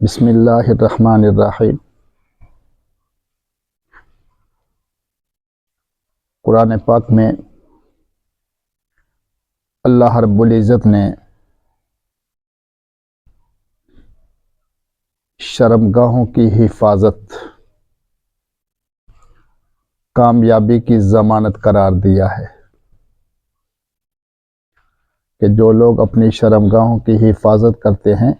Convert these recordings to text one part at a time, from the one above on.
بسم اللہ الرحمن الرحیم۔ قرآن پاک میں اللہ رب العزت نے شرمگاہوں کی حفاظت کامیابی کی ضمانت قرار دیا ہے کہ جو لوگ اپنی شرمگاہوں کی حفاظت کرتے ہیں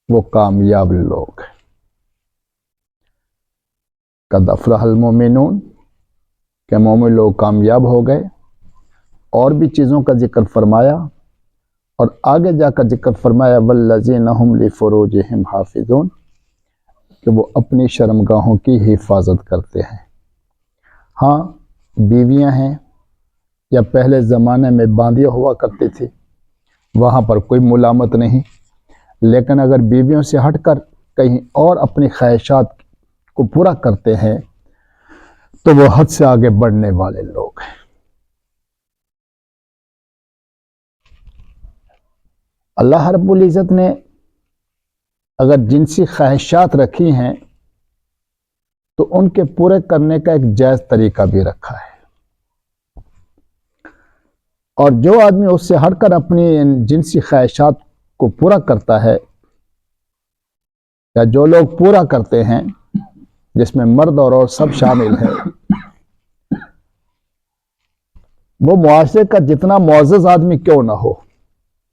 وہ کامیاب لوگ ہیں۔ قد افلح المؤمنون کہ مومن لوگ کامیاب ہو گئے، اور بھی چیزوں کا ذکر فرمایا، اور آگے جا کر ذکر فرمایا والذین هم لفروجہم حافظون کہ وہ اپنی شرمگاہوں کی حفاظت کرتے ہیں۔ ہاں، بیویاں ہیں یا پہلے زمانے میں باندھی ہوا کرتی تھی، وہاں پر کوئی ملامت نہیں، لیکن اگر بیویوں سے ہٹ کر کہیں اور اپنی خواہشات کو پورا کرتے ہیں تو وہ حد سے آگے بڑھنے والے لوگ ہیں۔ اللہ رب العزت نے اگر جنسی خواہشات رکھی ہیں تو ان کے پورے کرنے کا ایک جائز طریقہ بھی رکھا ہے، اور جو آدمی اس سے ہٹ کر اپنی جنسی خواہشات کو پورا کرتا ہے، یا جو لوگ پورا کرتے ہیں جس میں مرد اور عورت سب شامل ہے، وہ معاشرے کا جتنا معزز آدمی کیوں نہ ہو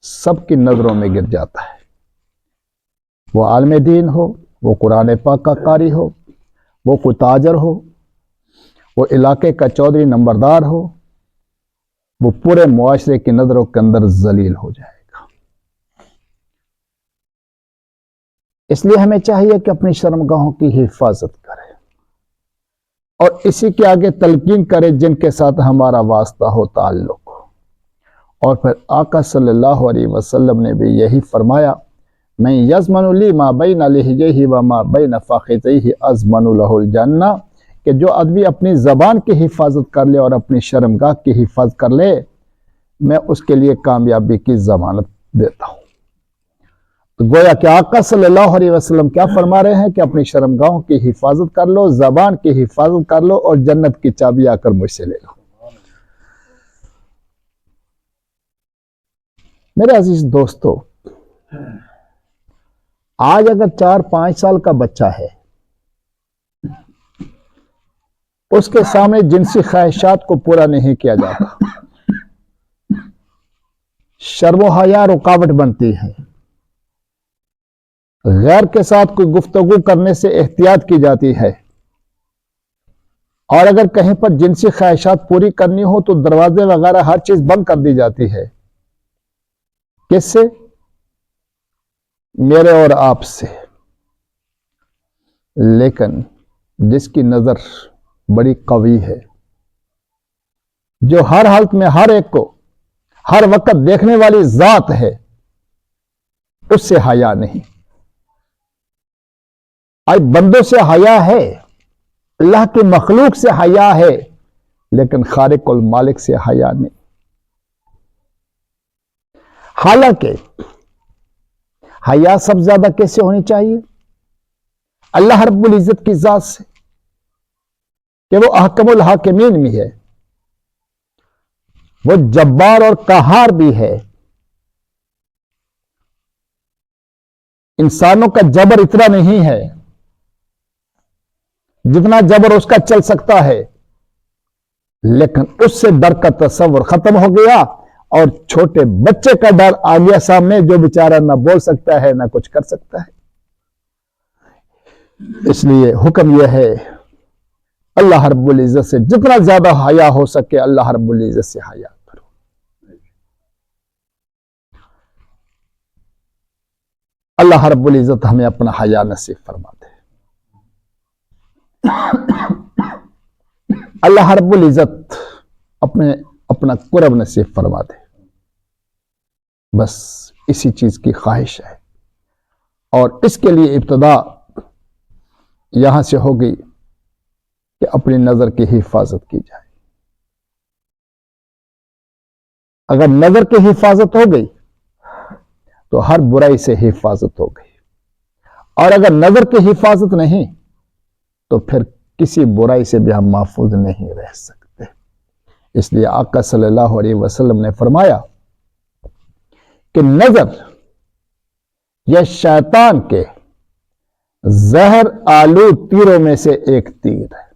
سب کی نظروں میں گر جاتا ہے۔ وہ عالم دین ہو، وہ قرآن پاک کا قاری ہو، وہ کوئی تاجر ہو، وہ علاقے کا چودھری نمبردار ہو، وہ پورے معاشرے کی نظروں کے اندر ذلیل ہو جائے گا۔ اس لیے ہمیں چاہیے کہ اپنی شرمگاہوں کی حفاظت کرے اور اسی کے آگے تلقین کرے جن کے ساتھ ہمارا واسطہ ہو، تعلق ہو۔ اور پھر آقا صلی اللہ علیہ وسلم نے بھی یہی فرمایا، میں یضمن لی ما بین لحیہ و ما بین فخذیہ اضمن لہ الجنہ، کہ جو آدمی اپنی زبان کی حفاظت کر لے اور اپنی شرمگاہ کی حفاظت کر لے، میں اس کے لیے کامیابی کی ضمانت دیتا ہوں۔ تو گویا کہ آقا صلی اللہ علیہ وسلم کیا فرما رہے ہیں کہ اپنی شرمگاہوں کی حفاظت کر لو، زبان کی حفاظت کر لو، اور جنت کی چابی آ کر مجھ سے لے لو۔ میرے عزیز دوستو، آج اگر 4-5 سال کا بچہ ہے، اس کے سامنے جنسی خواہشات کو پورا نہیں کیا جاتا، شرم و حیا رکاوٹ بنتی ہے، غیر کے ساتھ کوئی گفتگو کرنے سے احتیاط کی جاتی ہے، اور اگر کہیں پر جنسی خواہشات پوری کرنی ہو تو دروازے وغیرہ ہر چیز بند کر دی جاتی ہے۔ کس سے؟ میرے اور آپ سے۔ لیکن جس کی نظر بڑی قوی ہے، جو ہر حالت میں ہر ایک کو ہر وقت دیکھنے والی ذات ہے، اس سے حیا نہیں۔ آج بندوں سے حیا ہے، اللہ کی مخلوق سے حیا ہے، لیکن خالق المالک سے حیا نہیں۔ حالانکہ حیا سب سے زیادہ کیسے ہونی چاہیے؟ اللہ رب العزت کی ذات سے، کہ وہ احکم الحاکمین بھی ہے، وہ جبار اور قہار بھی ہے۔ انسانوں کا جبر اتنا نہیں ہے جتنا جبر اس کا چل سکتا ہے، لیکن اس سے ڈر کا تصور ختم ہو گیا، اور چھوٹے بچے کا ڈر آ گیا سامنے، جو بیچارہ نہ بول سکتا ہے نہ کچھ کر سکتا ہے۔ اس لیے حکم یہ ہے، اللہ رب العزت سے جتنا زیادہ حیا ہو سکے اللہ رب العزت سے حیا کرو۔ اللہ رب العزت ہمیں اپنا حیا نصیب فرما دے۔ اللہ رب العزت اپنا قرب نصیب فرما دے۔ بس اسی چیز کی خواہش ہے، اور اس کے لیے ابتدا یہاں سے ہوگی کہ اپنی نظر کی حفاظت کی جائے۔ اگر نظر کی حفاظت ہو گئی تو ہر برائی سے حفاظت ہو گئی، اور اگر نظر کی حفاظت نہیں تو پھر کسی برائی سے بھی ہم محفوظ نہیں رہ سکتے۔ اس لیے آقا صلی اللہ علیہ وسلم نے فرمایا کہ نظر یہ شیطان کے زہر آلود تیروں میں سے ایک تیر ہے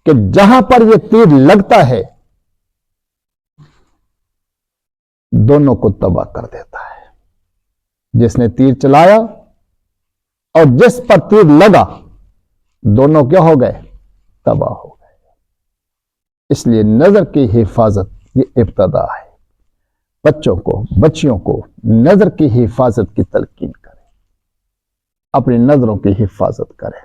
کہ جہاں پر یہ تیر لگتا ہے دونوں کو تباہ کر دیتا ہے۔ جس نے تیر چلایا اور جس پر تیر لگا دونوں کیا ہو گئے؟ تباہ ہو گئے۔ اس لیے نظر کی حفاظت یہ ابتدا ہے۔ بچوں کو، بچیوں کو نظر کی حفاظت کی تلقین کریں، اپنی نظروں کی حفاظت کریں۔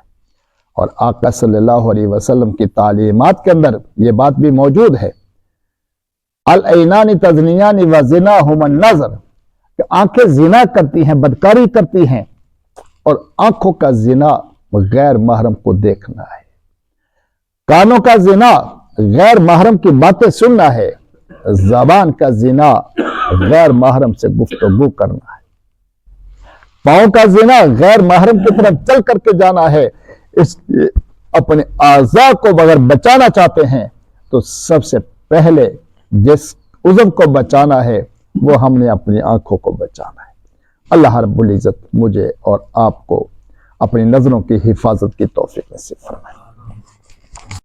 اور آقا صلی اللہ علیہ وسلم کی تعلیمات کے اندر یہ بات بھی موجود ہے، العینان تزنیان وزناہما النظر، کہ آنکھیں زنا کرتی ہیں، بدکاری کرتی ہیں، اور آنکھوں کا زنا غیر محرم کو دیکھنا ہے، کانوں کا زنا غیر محرم کی باتیں سننا ہے، زبان کا زنا غیر محرم سے گفتگو کرنا ہے، پاؤں کا زنا غیر محرم کی طرف چل کر کے جانا ہے۔ اس لیے اپنے اعضاء کو اگر بچانا چاہتے ہیں تو سب سے پہلے جس عضو کو بچانا ہے وہ ہم نے اپنی آنکھوں کو بچانا ہے۔ اللہ رب العزت مجھے اور آپ کو اپنی نظروں کی حفاظت کی توفیق نصیب فرمائے۔